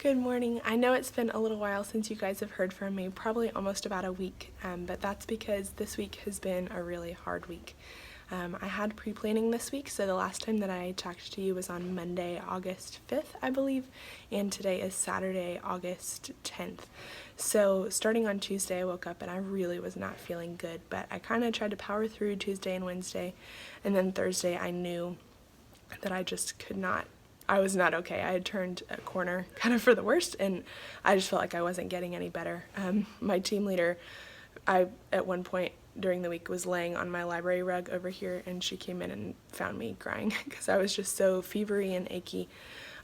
Good morning. I know it's been a little while since you guys have heard from me, probably almost about a week, but that's because this week has been a really hard week. I had pre-planning this week, so the last time that I talked to you was on Monday, August 5th, I believe, and today is Saturday, August 10th. So starting on Tuesday, I woke up and I really was not feeling good, but I kind of tried to power through Tuesday and Wednesday, and then Thursday I knew that I just could not. I was not okay. I had turned a corner kind of for the worst, and I just felt like I wasn't getting any better. My team leader, at one point during the week was laying on my library rug over here, and she came in and found me crying because I was just so fevery and achy.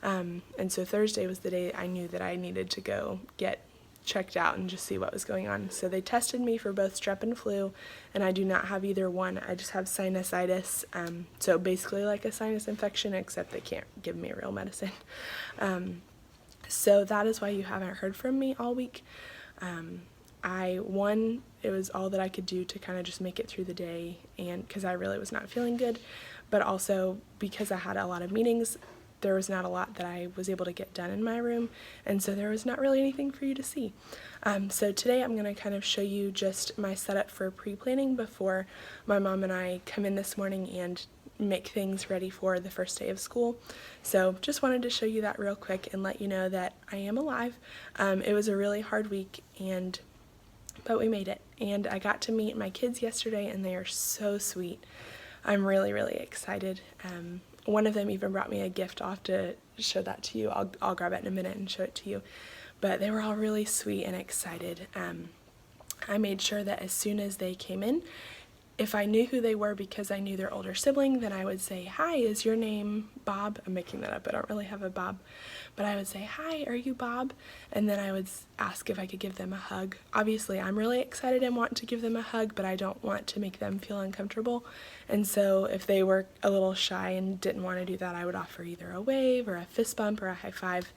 And so Thursday was the day I knew that I needed to go get checked out and just see what was going on. So they tested me for both strep and flu, and I do not have either one. I just have sinusitis, so basically like a sinus infection, except they can't give me a real medicine. So that is why you haven't heard from me all week. It was all that I could do to kind of just make it through the day, and because I really was not feeling good, but also because I had a lot of meetings, there was not a lot that I was able to get done in my room, and so there was not really anything for you to see. So today I'm going to kind of show you just my setup for pre-planning before my mom and I come in this morning and make things ready for the first day of school. So just wanted to show you that real quick and let you know that I am alive. It was a really hard week, but we made it, and I got to meet my kids yesterday, and they are so sweet. I'm really, really excited. One of them even brought me a gift. I'll have to show that to you. I'll grab it in a minute and show it to you. But they were all really sweet and excited. I made sure that as soon as they came in, if I knew who they were because I knew their older sibling, then I would say, "Hi, is your name Bob?" I'm making that up. I don't really have a Bob. But I would say, "Hi, are you Bob?" And then I would ask if I could give them a hug. Obviously, I'm really excited and want to give them a hug, but I don't want to make them feel uncomfortable. And so if they were a little shy and didn't want to do that, I would offer either a wave or a fist bump or a high five,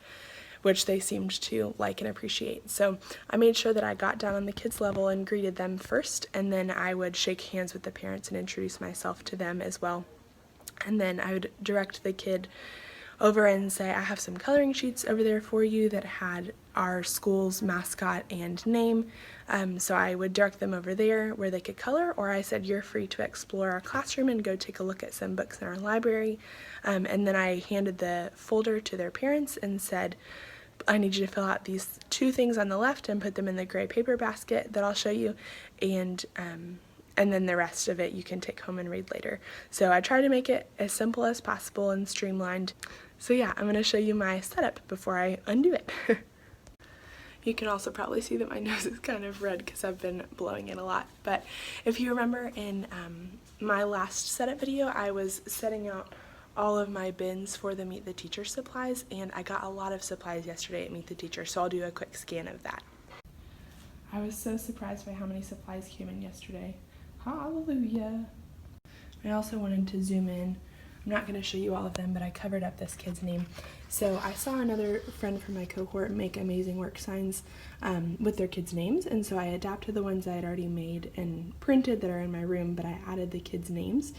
which they seemed to like and appreciate. So I made sure that I got down on the kids' level and greeted them first, and then I would shake hands with the parents and introduce myself to them as well. And then I would direct the kid over and say, "I have some coloring sheets over there for you that had our school's mascot and name." So I would direct them over there where they could color, or I said, "You're free to explore our classroom and go take a look at some books in our library." And then I handed the folder to their parents and said, "I need you to fill out these two things on the left and put them in the gray paper basket that I'll show you, and then the rest of it you can take home and read later." So I try to make it as simple as possible and streamlined. So yeah, I'm going to show you my setup before I undo it. You can also probably see that my nose is kind of red because I've been blowing it a lot. But if you remember in my last setup video, I was setting out all of my bins for the Meet the Teacher supplies, and I got a lot of supplies yesterday at Meet the Teacher, so I'll do a quick scan of that. I was so surprised by how many supplies came in yesterday. Hallelujah! I also wanted to zoom in. I'm not going to show you all of them, but I covered up this kid's name. So I saw another friend from my cohort make amazing work signs with their kids' names, and so I adapted the ones I had already made and printed that are in my room, but I added the kids' names.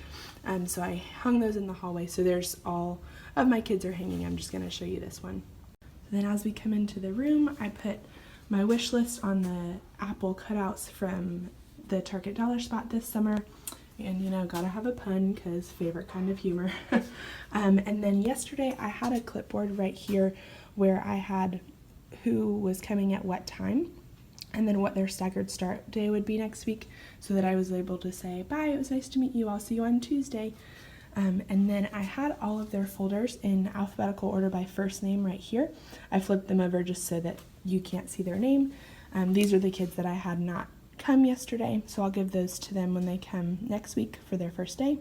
So I hung those in the hallway, so there's all of my kids are hanging. I'm just going to show you this one. Then as we come into the room, I put my wish list on the apple cutouts from the Target Dollar Spot this summer. And you know, gotta have a pun because favorite kind of humor. And then yesterday I had a clipboard right here where I had who was coming at what time and then what their staggered start day would be next week, so that I was able to say, "Bye, it was nice to meet you, I'll see you on Tuesday." And then I had all of their folders in alphabetical order by first name right here. I flipped them over just so that you can't see their name. These are the kids that I had not come yesterday, so I'll give those to them when they come next week for their first day.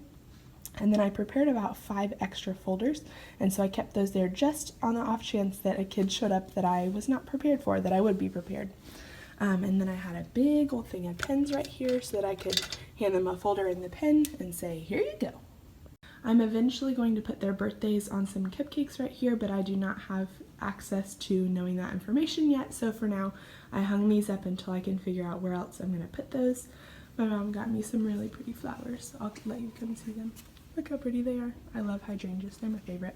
And then I prepared about 5 extra folders, and so I kept those there just on the off chance that a kid showed up that I was not prepared for, that I would be prepared. And then I had a big old thing of pens right here so that I could hand them a folder and the pen and say, "Here you go." I'm eventually going to put their birthdays on some cupcakes right here, but I do not have access to knowing that information yet, so for now I hung these up until I can figure out where else I'm going to put those. My mom got me some really pretty flowers. I'll let you come see them. Look how pretty they are. I love hydrangeas. They're my favorite.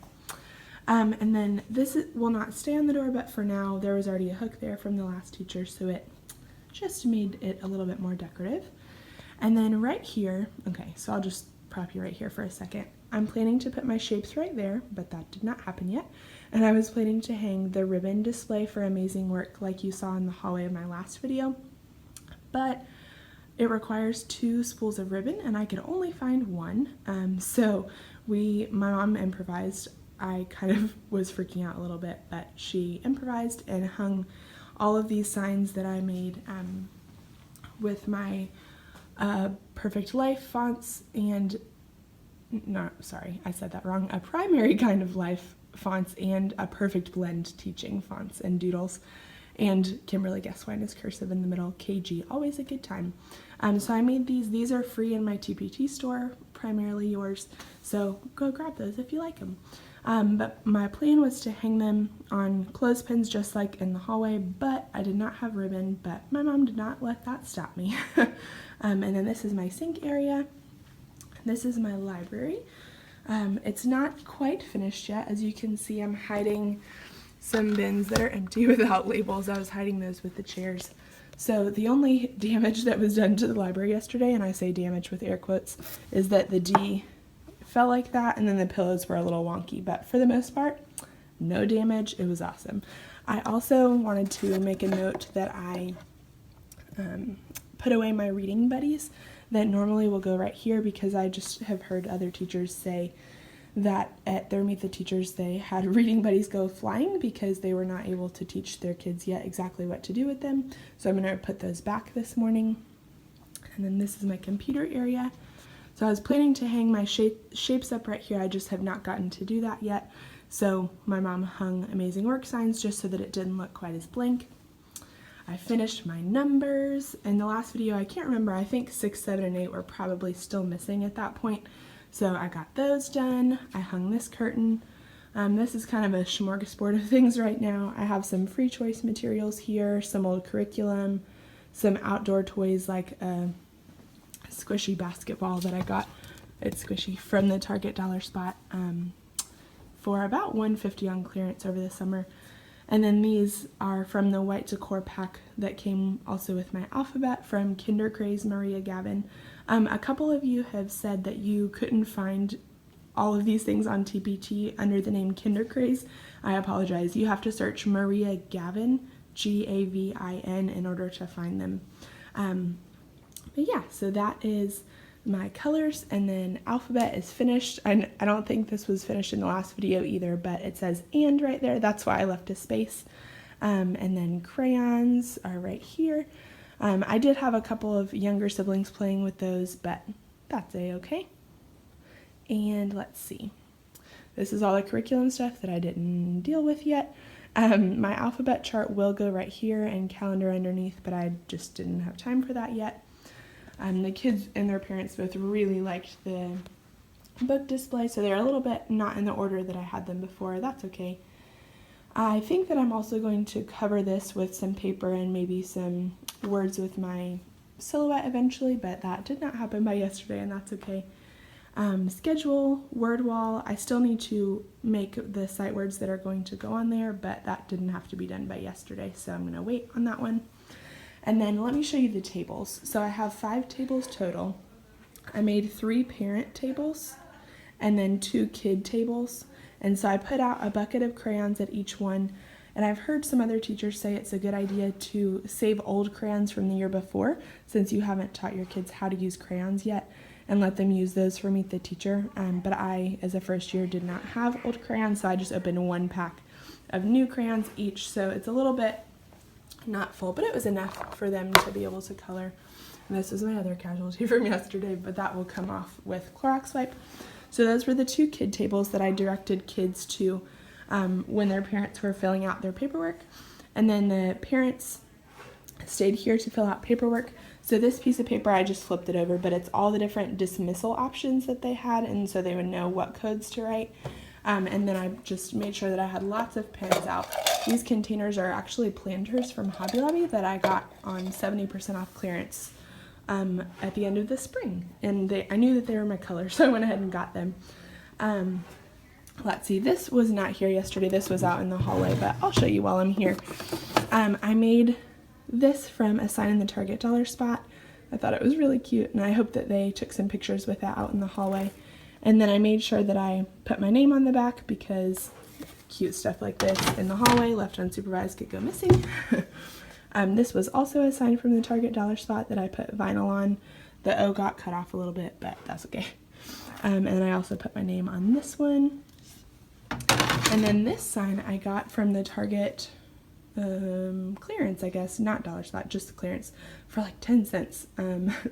And then this will not stay on the door, but for now there was already a hook there from the last teacher, so it just made it a little bit more decorative. And then right here, okay, so I'll just prop you right here for a second. I'm planning to put my shapes right there, but that did not happen yet. And I was planning to hang the ribbon display for amazing work like you saw in the hallway of my last video, but it requires 2 spools of ribbon and I could only find 1. So my mom improvised. I kind of was freaking out a little bit, but she improvised and hung all of these signs that I made with my Perfect Life fonts and, no, sorry, I said that wrong, a primary kind of life fonts and a Perfect Blend teaching fonts and doodles. And Kimberly Guess Wine is cursive in the middle, KG, always a good time. So I made these. These are free in my TPT store, primarily yours, so go grab those if you like them. But my plan was to hang them on clothespins just like in the hallway, but I did not have ribbon, but my mom did not let that stop me. And then this is my sink area. This is my library. It's not quite finished yet. As you can see, I'm hiding some bins that are empty without labels. I was hiding those with the chairs. So the only damage that was done to the library yesterday, and I say damage with air quotes, is that the D fell like that and then the pillows were a little wonky, but for the most part, no damage. It was awesome. I also wanted to make a note that I put away my reading buddies that normally will go right here, because I just have heard other teachers say that at their Meet the Teachers they had reading buddies go flying because they were not able to teach their kids yet exactly what to do with them. So I'm going to put those back this morning. And then this is my computer area. So I was planning to hang my shapes up right here. I just have not gotten to do that yet. So my mom hung amazing work signs just so that it didn't look quite as blank. I finished my numbers. In the last video, I can't remember, I think 6, 7, and 8 were probably still missing at that point. So I got those done. I hung this curtain. This is kind of a smorgasbord of things right now. I have some free choice materials here, some old curriculum, some outdoor toys like a squishy basketball that I got. It's squishy from the Target dollar spot for about $1.50 on clearance over the summer. And then these are from the white decor pack that came also with my alphabet from Kinder Craze Maria Gavin. A couple of you have said that you couldn't find all of these things on TPT under the name Kinder Craze. I apologize. You have to search Maria Gavin, Gavin, in order to find them. But yeah, so that is my colors, and then alphabet is finished. I don't think this was finished in the last video either, but it says and right there. That's why I left a space. And then crayons are right here. I did have a couple of younger siblings playing with those, but that's a-okay. And let's see. This is all the curriculum stuff that I didn't deal with yet. My alphabet chart will go right here and calendar underneath, but I just didn't have time for that yet. The kids and their parents both really liked the book display, so they're a little bit not in the order that I had them before. That's okay. I think that I'm also going to cover this with some paper and maybe some words with my silhouette eventually, but that did not happen by yesterday, and that's okay. Schedule, word wall, I still need to make the sight words that are going to go on there, but that didn't have to be done by yesterday, so I'm going to wait on that one. And then let me show you the tables. So I have 5 tables total. I made 3 parent tables and then 2 kid tables. And so I put out a bucket of crayons at each one. And I've heard some other teachers say it's a good idea to save old crayons from the year before, since you haven't taught your kids how to use crayons yet, and let them use those for Meet the Teacher. But I, as a first year, did not have old crayons, so I just opened 1 pack of new crayons each. So it's a little bit not full, but it was enough for them to be able to color. And this is my other casualty from yesterday, but that will come off with Clorox wipe. So those were the 2 kid tables that I directed kids to when their parents were filling out their paperwork. And then the parents stayed here to fill out paperwork. So this piece of paper, I just flipped it over, but it's all the different dismissal options that they had, and so they would know what codes to write. And then I just made sure that I had lots of pens out. These containers are actually planters from Hobby Lobby that I got on 70% off clearance at the end of the spring. And I knew that they were my color, so I went ahead and got them. let's see, this was not here yesterday. This was out in the hallway, but I'll show you while I'm here. I made this from a sign in the Target dollar spot. I thought it was really cute, and I hope that they took some pictures with that out in the hallway. And then I made sure that I put my name on the back because cute stuff like this in the hallway, left unsupervised, could go missing. This was also a sign from the Target dollar spot that I put vinyl on. The O got cut off a little bit, but that's okay. And I also put my name on this one. And then this sign I got from the Target clearance, I guess, not dollar spot, just the clearance, for like 10 cents.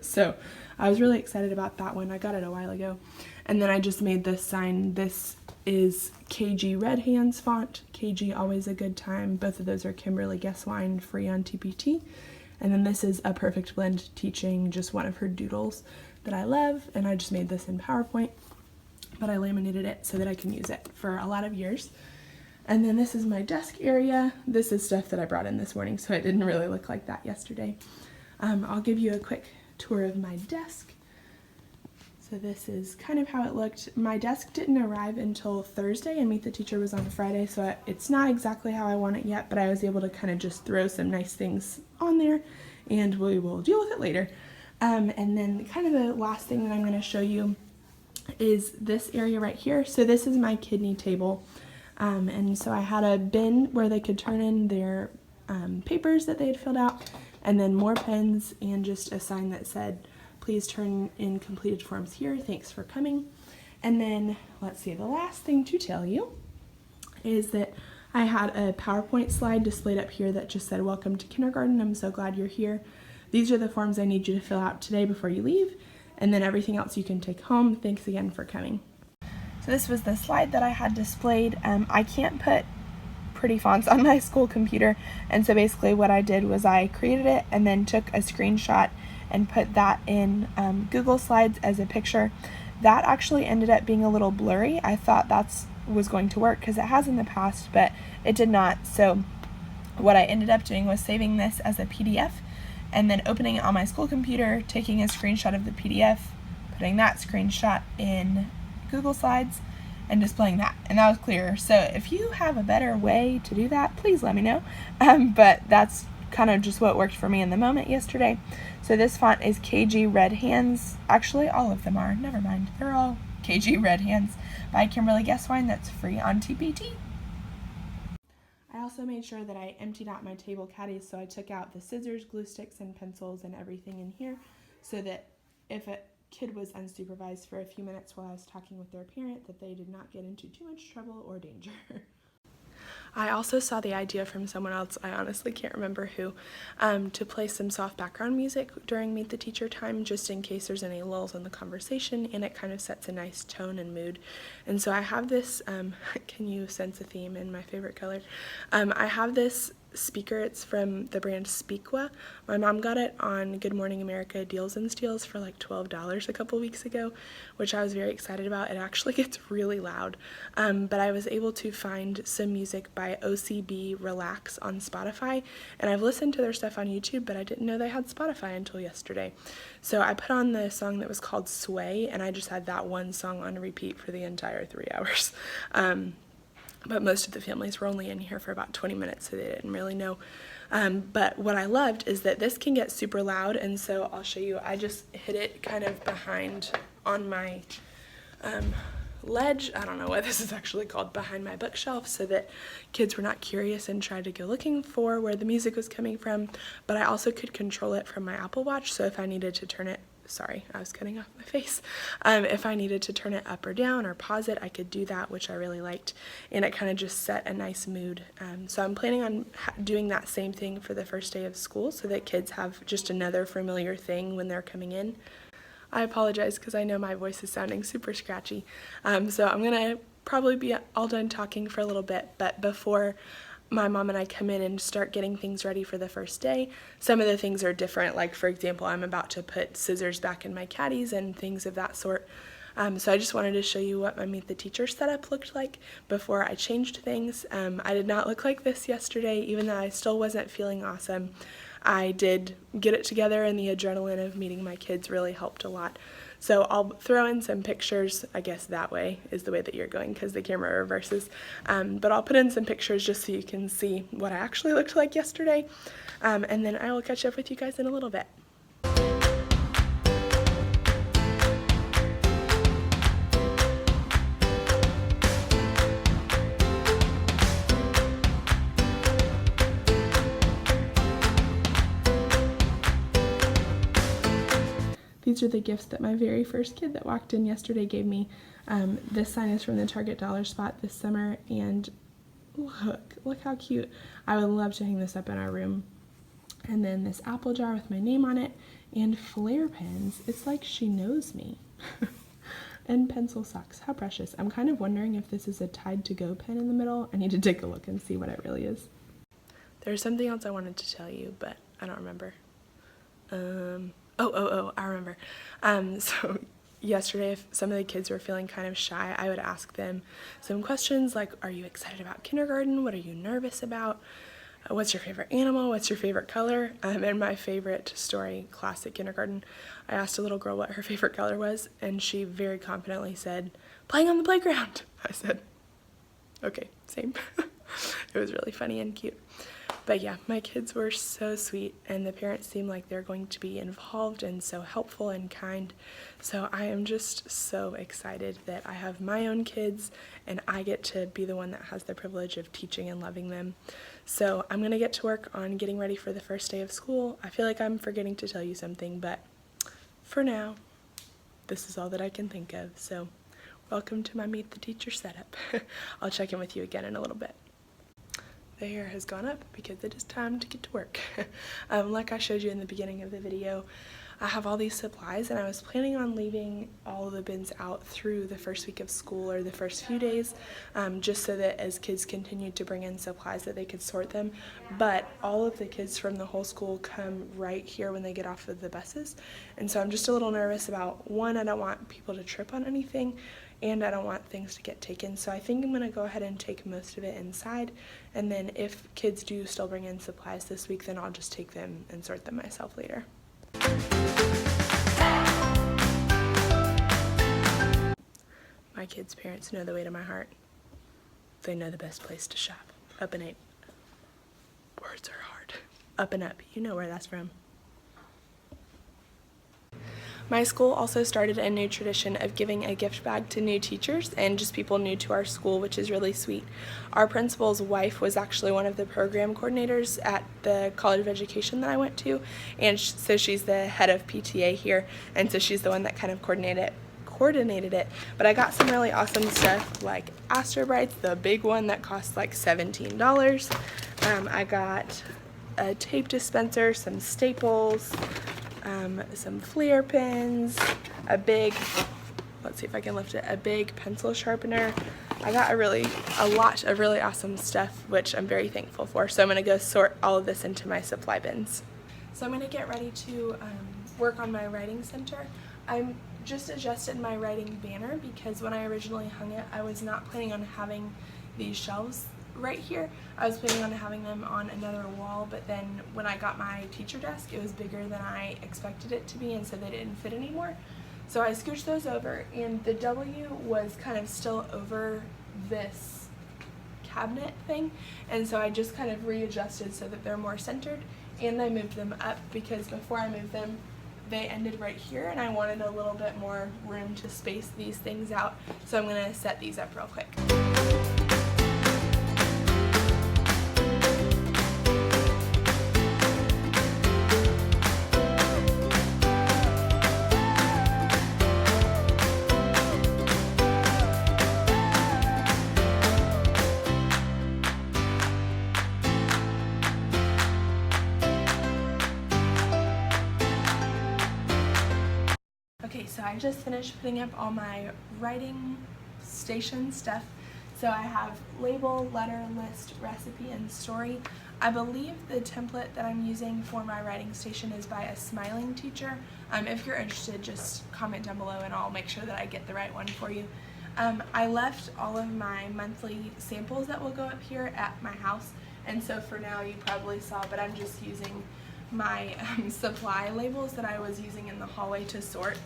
So I was really excited about that one. I got it a while ago. And then I just made this sign. This is KG Red Hands font. KG, always a good time. Both of those are Kimberly Guess Wine, free on TPT. And then this is A Perfect Blend Teaching, just one of her doodles that I love. And I just made this in PowerPoint, but I laminated it so that I can use it for a lot of years. And then this is my desk area. This is stuff that I brought in this morning, so it didn't really look like that yesterday. I'll give you a quick tour of my desk. So this is kind of how it looked. My desk didn't arrive until Thursday, and Meet the Teacher was on Friday, so it's not exactly how I want it yet, but I was able to kind of just throw some nice things on there, and we will deal with it later. And then kind of the last thing that I'm going to show you is this area right here. So this is my kidney table. And so I had a bin where they could turn in their papers that they had filled out, and then more pens, and just a sign that said, please turn in completed forms here. Thanks for coming. And then, let's see, the last thing to tell you is that I had a PowerPoint slide displayed up here that just said, welcome to kindergarten. I'm so glad you're here. These are the forms I need you to fill out today before you leave, and then everything else you can take home. Thanks again for coming. So this was the slide that I had displayed. I can't put pretty fonts on my school computer, and so basically what I did was I created it and then took a screenshot and put that in Google Slides as a picture. That actually ended up being a little blurry. I thought that was going to work because it has in the past, but it did not. So what I ended up doing was saving this as a PDF and then opening it on my school computer, taking a screenshot of the PDF, putting that screenshot in Google Slides, and displaying that, and that was clear. So if you have a better way to do that, please let me know. But that's kind of just what worked for me in the moment yesterday. So this font is KG Red Hands. Actually, all of them are. Never mind. They're all KG Red Hands by Kimberly Guess Wine. That's free on TPT. I also made sure that I emptied out my table caddies, so I took out the scissors, glue sticks, and pencils and everything in here, so that if a kid was unsupervised for a few minutes while I was talking with their parent, that they did not get into too much trouble or danger. I also saw the idea from someone else, I honestly can't remember who, to play some soft background music during Meet the Teacher time, just in case there's any lulls in the conversation, and it kind of sets a nice tone and mood. And so I have this, can you sense a theme in my favorite color? I have this speaker. It's from the brand Speakwa. My mom got it on Good Morning America Deals and Steals for like $12 a couple weeks ago, which I was very excited about. It actually gets really loud, but I was able to find some music by OCB Relax on Spotify, and I've listened to their stuff on YouTube, but I didn't know they had Spotify until yesterday. So I put on the song that was called Sway, and I just had that one song on repeat for the entire 3 hours. But most of the families were only in here for about 20 minutes, so they didn't really know. But what I loved is that this can get super loud, and so I'll show you. I just hid it kind of behind on my ledge. I don't know what this is actually called, behind my bookshelf, so that kids were not curious and tried to go looking for where the music was coming from. But I also could control it from my Apple Watch, so if I needed to turn it, sorry, I was cutting off my face. If I needed to turn it up or down or pause it, I could do that, which I really liked, and it kind of just set a nice mood. So I'm planning on doing that same thing for the first day of school, so that kids have just another familiar thing when they're coming in. I apologize because I know my voice is sounding super scratchy. So I'm gonna probably be all done talking for a little bit, but before my mom and I come in and start getting things ready for the first day, some of the things are different. Like, for example, I'm about to put scissors back in my caddies and things of that sort. So I just wanted to show you what my Meet the Teacher setup looked like before I changed things. I did not look like this yesterday, even though I still wasn't feeling awesome. I did get it together, and the adrenaline of meeting my kids really helped a lot. So I'll throw in some pictures. I guess that way is the way that you're going because the camera reverses. But I'll put in some pictures just so you can see what I actually looked like yesterday. And then I will catch up with you guys in a little bit. These are the gifts that my very first kid that walked in yesterday gave me. This sign is from the Target Dollar Spot this summer, and look how cute. I would love to hang this up in our room. And then this apple jar with my name on it, and flare pens. It's like she knows me. And pencil socks. How precious. I'm kind of wondering if this is a Tide to Go pen in the middle. I need to take a look and see what it really is. There's something else I wanted to tell you, but I don't remember. I remember. So yesterday, if some of the kids were feeling kind of shy, I would ask them some questions like, are you excited about kindergarten? What are you nervous about? What's your favorite animal? What's your favorite color? And my favorite story, classic kindergarten, I asked a little girl what her favorite color was, and she very confidently said, playing on the playground. I said, okay, same. It was really funny and cute. But yeah, my kids were so sweet, and the parents seem like they're going to be involved and so helpful and kind. So I am just so excited that I have my own kids and I get to be the one that has the privilege of teaching and loving them. So I'm going to get to work on getting ready for the first day of school. I feel like I'm forgetting to tell you something, but for now, this is all that I can think of. So welcome to my Meet the Teacher setup. I'll check in with you again in a little bit. The hair has gone up because it is time to get to work. Like I showed you in the beginning of the video, I have all these supplies, and I was planning on leaving all of the bins out through the first week of school or the first few days, just so that as kids continued to bring in supplies that they could sort them. But all of the kids from the whole school come right here when they get off of the buses, and so I'm just a little nervous about, one, I don't want people to trip on anything, and I don't want things to get taken. So I think I'm going to go ahead and take most of it inside, and then if kids do still bring in supplies this week, then I'll just take them and sort them myself later. My kids' parents know the way to my heart. They know the best place to shop. Up and 8. Words are hard. Up and up. You know where that's from. My school also started a new tradition of giving a gift bag to new teachers and just people new to our school, which is really sweet. Our principal's wife was actually one of the program coordinators at the College of Education that I went to, and so she's the head of PTA here, and so she's the one that kind of coordinated it. But I got some really awesome stuff like Astro Brights, the big one that costs like $17. I got a tape dispenser, some staples, some Fleer pens, a big, let's see if I can lift it, a big pencil sharpener. I got a lot of really awesome stuff, which I'm very thankful for. So I'm going to go sort all of this into my supply bins. So I'm going to get ready to work on my writing center. I'm just adjusted my writing banner because when I originally hung it, I was not planning on having these shelves right here. I was planning on having them on another wall, but then when I got my teacher desk, it was bigger than I expected it to be, and so they didn't fit anymore. So I scooched those over, and the W was kind of still over this cabinet thing, and so I just kind of readjusted so that they're more centered, and I moved them up because before I moved them, they ended right here, and I wanted a little bit more room to space these things out, so I'm going to set these up real quick. Okay, so I just finished putting up all my writing station stuff. So I have label, letter, list, recipe, and story. I believe the template that I'm using for my writing station is by a Smiling Teacher. If you're interested, just comment down below and I'll make sure that I get the right one for you. I left all of my monthly samples that will go up here at my house, and so for now you probably saw, but I'm just using my supply labels that I was using in the hallway to sort.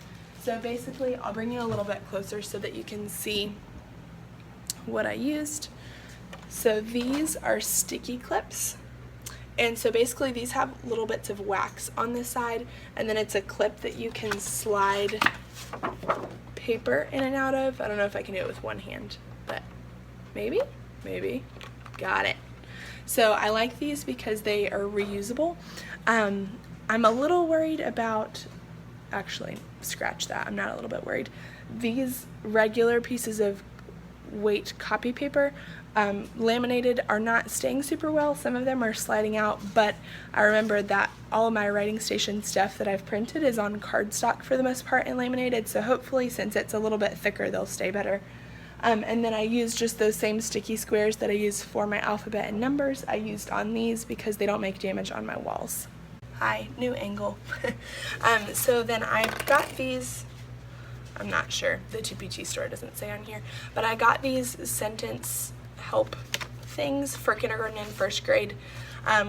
So basically, I'll bring you a little bit closer so that you can see what I used. So these are sticky clips. And so basically these have little bits of wax on the side, and then it's a clip that you can slide paper in and out of. I don't know if I can do it with one hand, but maybe, got it. So I like these because they are reusable. I'm a little worried about, actually, scratch that, I'm not a little bit worried. These regular pieces of weight copy paper, laminated, are not staying super well. Some of them are sliding out, but I remember that all of my writing station stuff that I've printed is on cardstock for the most part and laminated, so hopefully since it's a little bit thicker they'll stay better. And then I used just those same sticky squares that I used for my alphabet and numbers. I used on these because they don't make damage on my walls. Hi, new angle. So then I got these, I'm not sure, the TPT store doesn't say on here, but I got these sentence help things for kindergarten and first grade.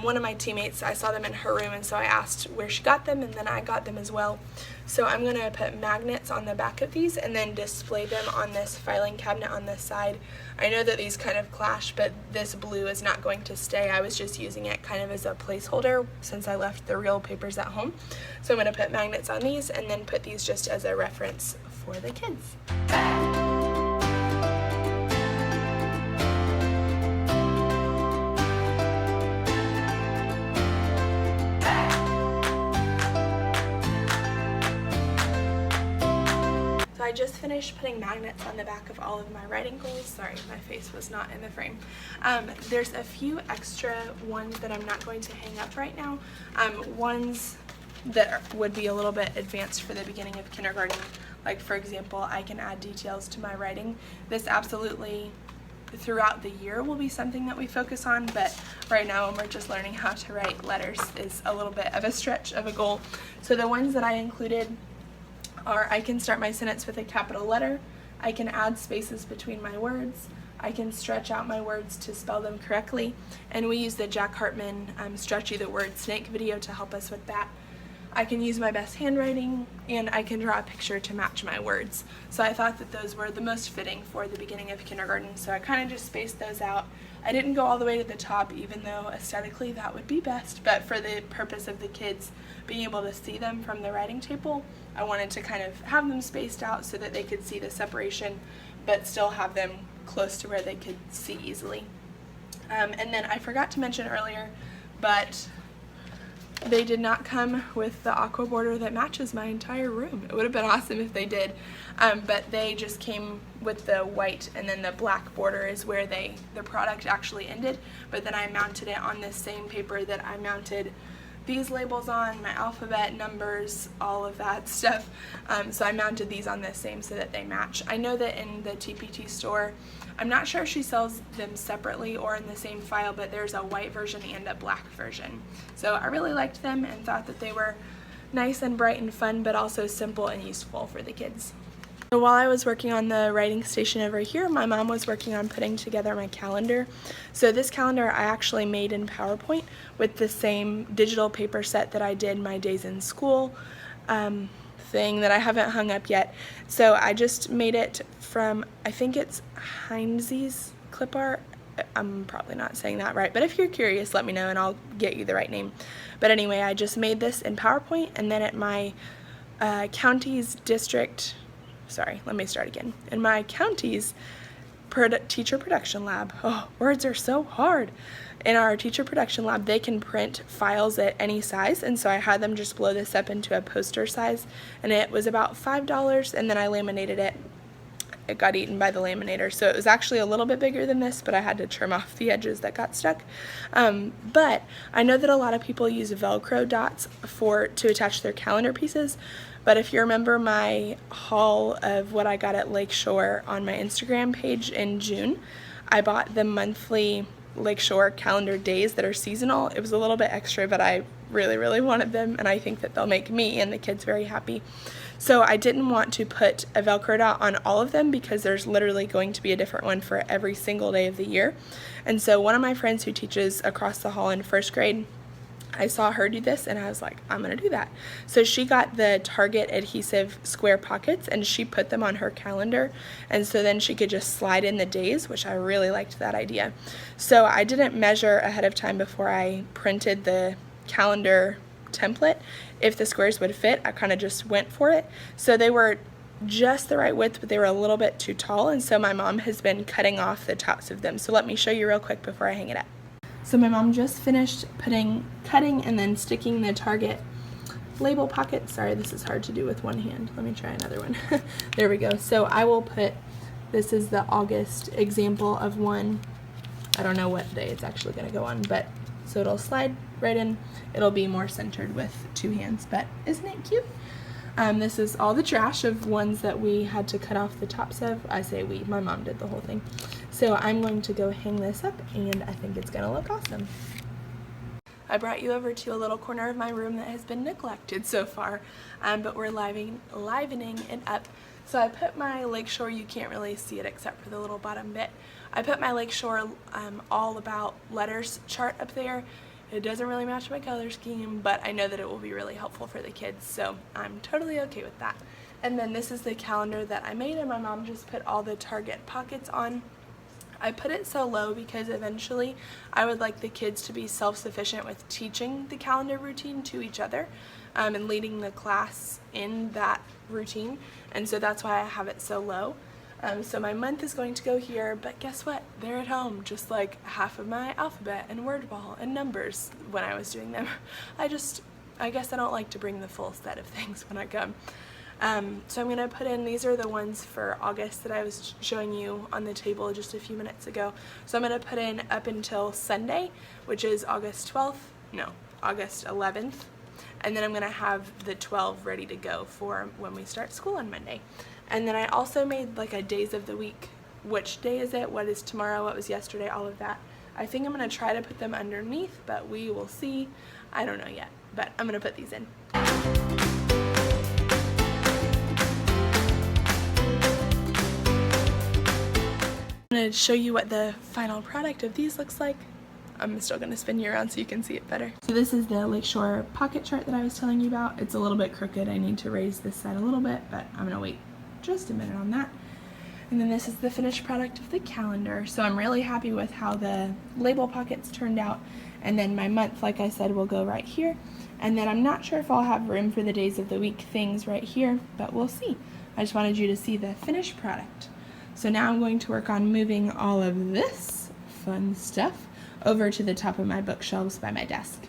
One of my teammates, I saw them in her room, and so I asked where she got them, and then I got them as well. So I'm going to put magnets on the back of these and then display them on this filing cabinet on this side. I know that these kind of clash, but this blue is not going to stay. I was just using it kind of as a placeholder since I left the real papers at home. So I'm going to put magnets on these and then put these just as a reference for the kids. I just finished putting magnets on the back of all of my writing goals. Sorry, my face was not in the frame. There's a few extra ones that I'm not going to hang up right now. Ones that would be a little bit advanced for the beginning of kindergarten. Like, for example, I can add details to my writing. This absolutely throughout the year will be something that we focus on, but right now when we're just learning how to write letters is a little bit of a stretch of a goal. So the ones that I included are, I can start my sentence with a capital letter, I can add spaces between my words, I can stretch out my words to spell them correctly, and we use the Jack Hartman Stretch You the Word Snake video to help us with that. I can use my best handwriting, and I can draw a picture to match my words. So I thought that those were the most fitting for the beginning of kindergarten, so I kind of just spaced those out. I didn't go all the way to the top, even though aesthetically that would be best, but for the purpose of the kids being able to see them from the writing table, I wanted to kind of have them spaced out so that they could see the separation, but still have them close to where they could see easily. And then I forgot to mention earlier, but they did not come with the aqua border that matches my entire room. It would have been awesome if they did, but they just came with the white, and then the black border is where the product actually ended. But then I mounted it on this same paper that I mounted these labels on, my alphabet, numbers, all of that stuff. So I mounted these on this same so that they match. I know that in the TPT store, I'm not sure if she sells them separately or in the same file, but there's a white version and a black version. So I really liked them and thought that they were nice and bright and fun, but also simple and useful for the kids. So while I was working on the writing station over here, my mom was working on putting together my calendar. So this calendar I actually made in PowerPoint with the same digital paper set that I did my days in school thing that I haven't hung up yet. So I just made it from, I think it's Heinz's clip art. I'm probably not saying that right, but if you're curious, let me know and I'll get you the right name. But anyway, I just made this in PowerPoint, and then at my county's district, sorry, let me start again. In my county's teacher production lab, oh, words are so hard. In our teacher production lab, they can print files at any size, and so I had them just blow this up into a poster size, and it was about $5, and then I laminated it. It got eaten by the laminator, so it was actually a little bit bigger than this, but I had to trim off the edges that got stuck. But I know that a lot of people use Velcro dots to attach their calendar pieces, but if you remember my haul of what I got at Lakeshore on my Instagram page in June, I bought the monthly Lakeshore calendar days that are seasonal. It was a little bit extra, but I really, really wanted them, and I think that they'll make me and the kids very happy. So I didn't want to put a Velcro dot on all of them because there's literally going to be a different one for every single day of the year. And so one of my friends who teaches across the hall in first grade I saw her do this and I was like, I'm gonna do that. So she got the Target adhesive square pockets and she put them on her calendar, and so then she could just slide in the days, which I really liked that idea. So I didn't measure ahead of time before I printed the calendar template if the squares would fit. I kind of just went for it. So they were just the right width, but they were a little bit too tall, and so my mom has been cutting off the tops of them. So let me show you real quick before I hang it up. So my mom just finished cutting and then sticking the Target label pockets. Sorry, this is hard to do with one hand. Let me try another one. There we go. So I will put, this is the August example of one. I don't know what day it's actually going to go on, but so it'll slide right in. It'll be more centered with two hands, but isn't it cute? This is all the trash of ones that we had to cut off the tops of. I say we, my mom did the whole thing. So I'm going to go hang this up, and I think it's going to look awesome. I brought you over to a little corner of my room that has been neglected so far, but we're livening it up. So I put my Lakeshore, you can't really see it except for the little bottom bit. I put my Lakeshore all about letters chart up there. It doesn't really match my color scheme, but I know that it will be really helpful for the kids, so I'm totally okay with that. And then this is the calendar that I made, and my mom just put all the Target pockets on. I put it so low because eventually I would like the kids to be self-sufficient with teaching the calendar routine to each other and leading the class in that routine, and so that's why I have it so low. So my month is going to go here, but guess what? They're at home, just like half of my alphabet and word ball and numbers when I was doing them. I guess I don't like to bring the full set of things when I come. So I'm going to put in, these are the ones for August that I was showing you on the table just a few minutes ago. So I'm going to put in up until Sunday, which is August 11th. And then I'm going to have the 12 ready to go for when we start school on Monday. And then I also made like a days of the week. Which day is it? What is tomorrow? What was yesterday? All of that. I think I'm going to try to put them underneath, but we will see. I don't know yet, but I'm going to put these in. I'm going to show you what the final product of these looks like. I'm still going to spin you around so you can see it better. So this is the Lakeshore pocket chart that I was telling you about. It's a little bit crooked. I need to raise this side a little bit, but I'm going to wait just a minute on that. And then this is the finished product of the calendar. So I'm really happy with how the label pockets turned out. And then my month, like I said, will go right here. And then I'm not sure if I'll have room for the days of the week things right here, but we'll see. I just wanted you to see the finished product. So now I'm going to work on moving all of this fun stuff over to the top of my bookshelves by my desk.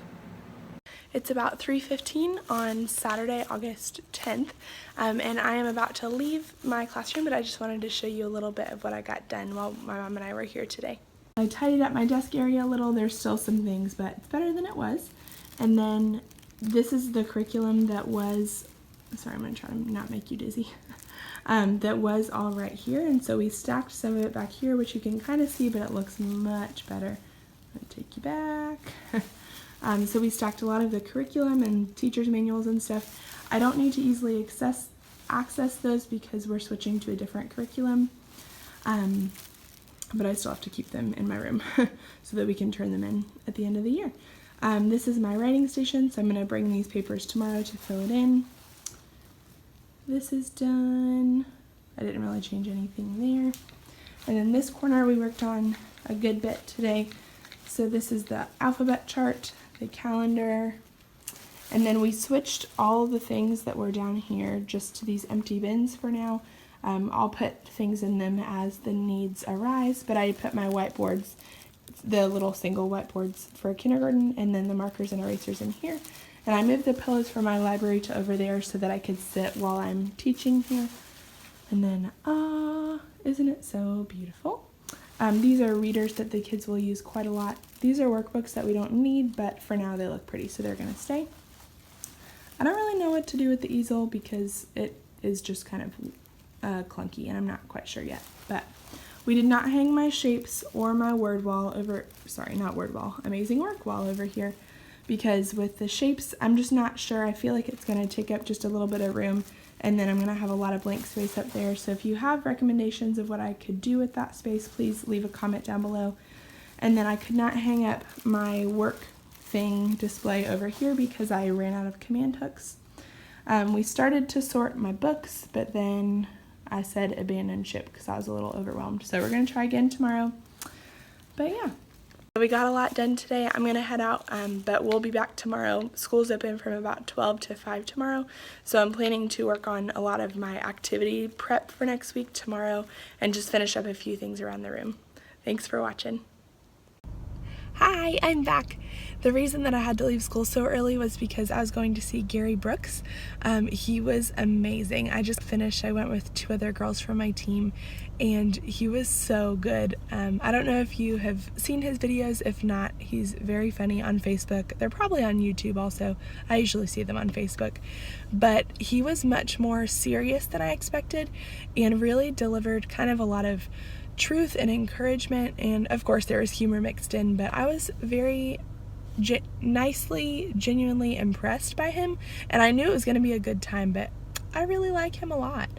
It's about 3:15 on Saturday, August 10th, and I am about to leave my classroom, but I just wanted to show you a little bit of what I got done while my mom and I were here today. I tidied up my desk area a little. There's still some things, but it's better than it was. And then this is the curriculum that was, sorry, I'm going to try to not make you dizzy, that was all right here, and so we stacked some of it back here, which you can kind of see, but it looks much better. I'm going to take you back. So we stacked a lot of the curriculum and teacher's manuals and stuff. I don't need to easily access those because we're switching to a different curriculum, but I still have to keep them in my room so that we can turn them in at the end of the year. This is my writing station, so I'm going to bring these papers tomorrow to fill it in. This is done. I didn't really change anything there. And then this corner we worked on a good bit today. So this is the alphabet chart, the calendar, and then we switched all the things that were down here just to these empty bins for now. I'll put things in them as the needs arise, but I put my whiteboards, the little single whiteboards for kindergarten, and then the markers and erasers in here. And I moved the pillows from my library to over there so that I could sit while I'm teaching here. And then, isn't it so beautiful? These are readers that the kids will use quite a lot. These are workbooks that we don't need, but for now they look pretty, so they're going to stay. I don't really know what to do with the easel because it is just kind of clunky, and I'm not quite sure yet. But we did not hang my shapes or my word wall over, sorry, not word wall, amazing work wall over here, because with the shapes, I'm just not sure. I feel like it's going to take up just a little bit of room, and then I'm going to have a lot of blank space up there. So if you have recommendations of what I could do with that space, please leave a comment down below. And then I could not hang up my work thing display over here because I ran out of command hooks. We started to sort my books, but then I said abandon ship because I was a little overwhelmed. So we're going to try again tomorrow. But yeah. We got a lot done today. I'm going to head out, but we'll be back tomorrow. School's open from about 12 to 5 tomorrow. So I'm planning to work on a lot of my activity prep for next week tomorrow and just finish up a few things around the room. Thanks for watching. Hi, I'm back. The reason that I had to leave school so early was because I was going to see Gary Brooks. He was amazing. I just finished. I went with 2 other girls from my team, and he was so good. I don't know if you have seen his videos. If not, he's very funny on Facebook. They're probably on YouTube also. I usually see them on Facebook. But he was much more serious than I expected and really delivered kind of a lot of truth and encouragement, and of course there was humor mixed in, but I was very genuinely impressed by him, and I knew it was going to be a good time, but I really like him a lot.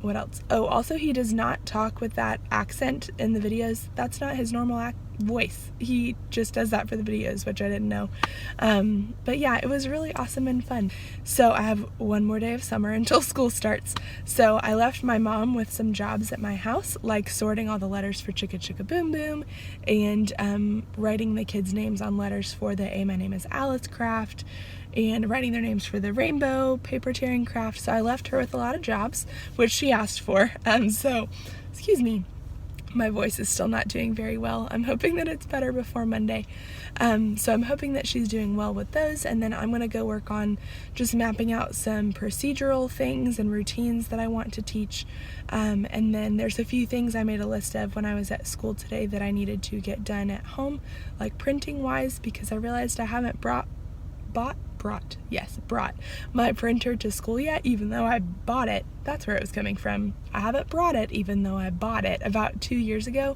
What else? Oh, also he does not talk with that accent in the videos. That's not his normal voice. He just does that for the videos, which I didn't know. But yeah, it was really awesome and fun. So I have one more day of summer until school starts. So I left my mom with some jobs at my house, like sorting all the letters for Chicka Chicka Boom Boom and writing the kids' names on letters for the A My Name is Alice craft, and writing their names for the rainbow paper tearing craft. So I left her with a lot of jobs, which she asked for. So, excuse me, my voice is still not doing very well. I'm hoping that it's better before Monday. So I'm hoping that she's doing well with those, and then I'm going to go work on just mapping out some procedural things and routines that I want to teach. And then there's a few things I made a list of when I was at school today that I needed to get done at home, like printing wise, because I realized I haven't brought my printer to school yet, even though I bought it. That's where it was coming from. I haven't brought it even though I bought it about 2 years ago.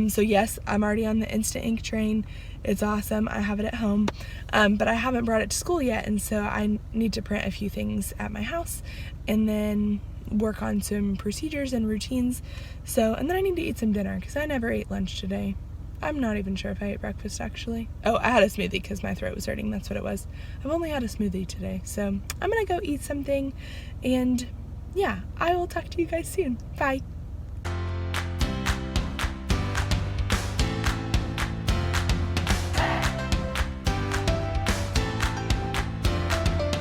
So yes, I'm already on the instant ink train. It's awesome. I have it at home, but I haven't brought it to school yet, and so I need to print a few things at my house and then work on some procedures and routines. And then I need to eat some dinner because I never ate lunch today. I'm not even sure if I ate breakfast, actually. Oh, I had a smoothie because my throat was hurting. That's what it was. I've only had a smoothie today. So I'm going to go eat something. And yeah, I will talk to you guys soon. Bye.